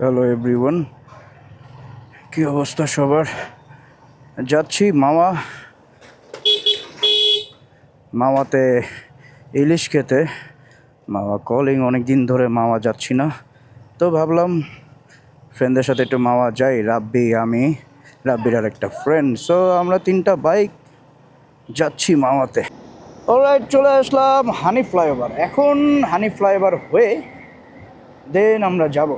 Hello everyone, কি অবস্থা সবার? যাচ্ছি মাওয়াতে ইলিশ খেতে। মাওয়া কলিং, অনেক দিন ধরে মাওয়া যাচ্ছি না, তো ভাবলাম ফ্রেন্ডদের সাথে একটু মাওয়া যাই। রাব্বির আর একটা ফ্রেন্ড, সো আমরা 3টা বাইক যাচ্ছি মাওয়াতে। অলরাইট, চলে আসলাম হানি ফ্লাইওভার। এখন হানি ফ্লাইওভার হয়ে দেন আমরা যাব।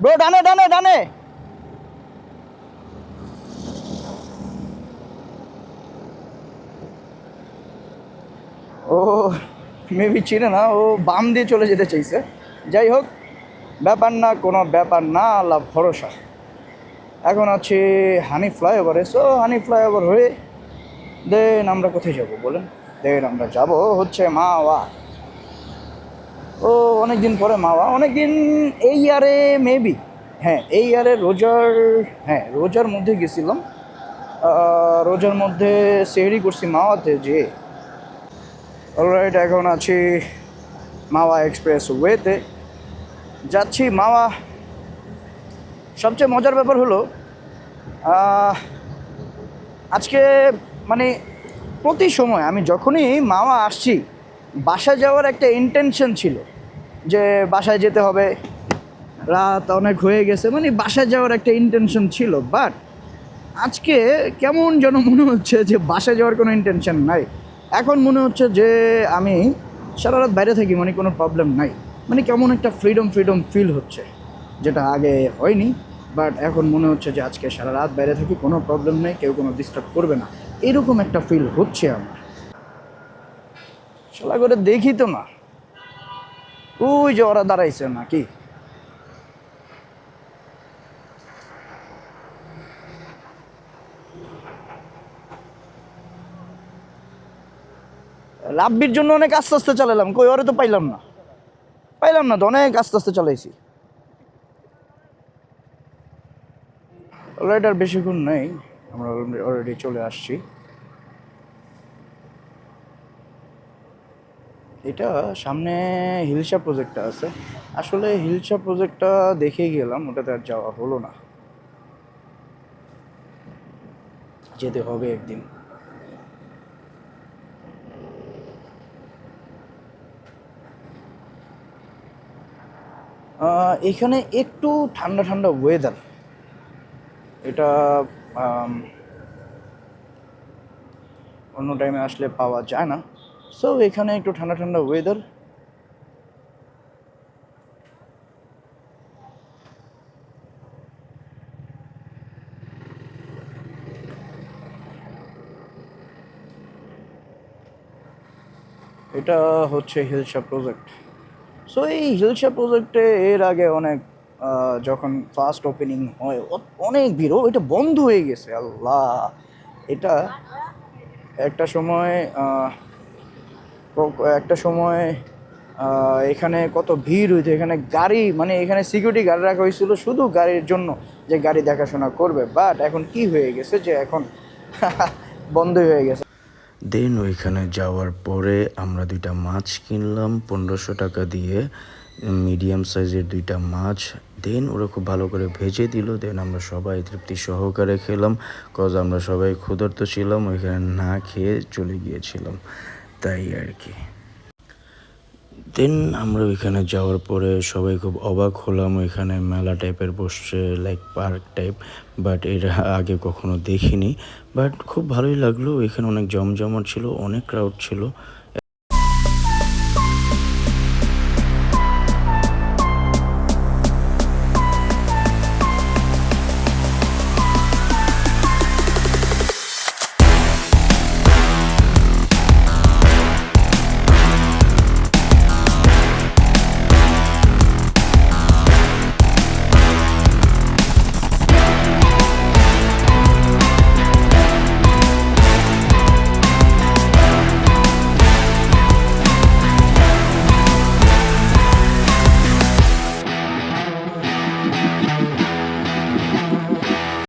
ব্রো, ডানে ডানে ডানে। ও মেবি চিনে না, ও বাম দিয়ে চলে যেতে চাইছে। যাই হোক, ব্যাপার না, কোনো ব্যাপার না, আল্লাহ ভরসা। এখন আছি হানি ফ্লাইওভারে। সো হানি ফ্লাইওভার হয়ে দেন আমরা কোথায় যাব বলেন? দেন আমরা যাব হচ্ছে মাওয়া। ও অনেক দিন পরে মাওয়া, অনেক দিন, এই ইয়ারে মেবি, হ্যাঁ এই ইয়ারে রোজার মধ্যে গেছিলাম। রোজার মধ্যে সেহরি করছি মাওয়াতে যে। অলরাইট, এখন আছি মাওয়া এক্সপ্রেস ওয়েতে, যাচ্ছি মাওয়া। সবচেয়ে মজার ব্যাপার হলো আজকে, মানে প্রতি সময় আমি যখনই মাওয়া আসছি, বাসায় যাওয়ার একটা ইন্টেনশন ছিল যে বাসায় যেতে হবে, রাত অনেক হয়ে গেছে, মানে বাসায় যাওয়ার একটা ইন্টেনশন ছিল। বাট আজকে কেমন যেন মনে হচ্ছে যে বাসায় যাওয়ার কোনো ইন্টেনশন নাই। এখন মনে হচ্ছে যে আমি সারা রাত বাইরে থাকি, মানে কোনো প্রবলেম নাই, মানে কেমন একটা ফ্রিডম ফিল হচ্ছে, যেটা আগে হয়নি। বাট এখন মনে হচ্ছে যে আজকে সারা রাত বাইরে থাকি, কোনো প্রবলেম নেই, কেউ কোনো ডিস্টার্ব করবে না, এরকম একটা ফিল হচ্ছে আমার। শালা করে দেখি তো না, ওই যে ওরা দাঁড়াইছে নাকি। রাব্বির জন্য অনেক আস্তে আস্তে চালালাম, কই ওরে তো পাইলাম না তো, অনেক আস্তে আস্তে চালাইছি। অলরেডি আর বেশিক্ষণ নেই, আমরা অলরেডি চলে আসছি। এটা সামনে হিলসা প্রজেক্টটা আছে। আসলে হিলসা প্রজেক্টটা দেখেই গেলাম, ওটাতে আর যাওয়া হলো না, যেতে হবে একদিন। এখানে একটু ঠান্ডা ঠান্ডা ওয়েদার, এটা অন্য টাইমে আসলে পাওয়া যায় না। সো এখানে একটু ঠান্ডা ঠান্ডা ওয়েদার। এটা হচ্ছে হিলসা প্রজেক্ট। সো এই হিলসা প্রজেক্টে এর আগে অনেক, যখন ফার্স্ট ওপেনিং হয় অনেক ভিড়, এটা বন্ধ হয়ে গেছে। আল্লাহ, এটা একটা সময় একটা সময় এখানে কত ভিড় হইতো, এখানে গাড়ি, মানে এখানে সিকিউরিটি গার্ড রাখা হয়েছিল শুধু গাড়ির জন্য, যে গাড়ি দেখাশোনা করবে। বাট এখন কি হয়ে গেছে যে এখন বন্ধই হয়ে গেছে। দেন ওইখানে যাওয়ার পরে আমরা 2টা মাছ কিনলাম 1500 টাকা দিয়ে, মিডিয়াম সাইজের 2টা মাছ। দেন ওরা খুব ভালো করে ভেজে দিল, দেন আমরা সবাই তৃপ্তি সহকারে খেলাম, কজ আমরা সবাই ক্ষুধার্ত ছিলাম, ওইখানে না খেয়ে চলে গিয়েছিলাম, তাই আর কি। দেন আমরা ওইখানে যাওয়ার পরে সবাই খুব অবাক হলাম, ওইখানে মেলা টাইপের বসছে, লাইক পার্ক টাইপ, বাট এর আগে কখনো দেখিনি। বাট খুব ভালোই লাগলো, ওইখানে অনেক জমজমাট ছিল, অনেক ক্রাউড ছিল।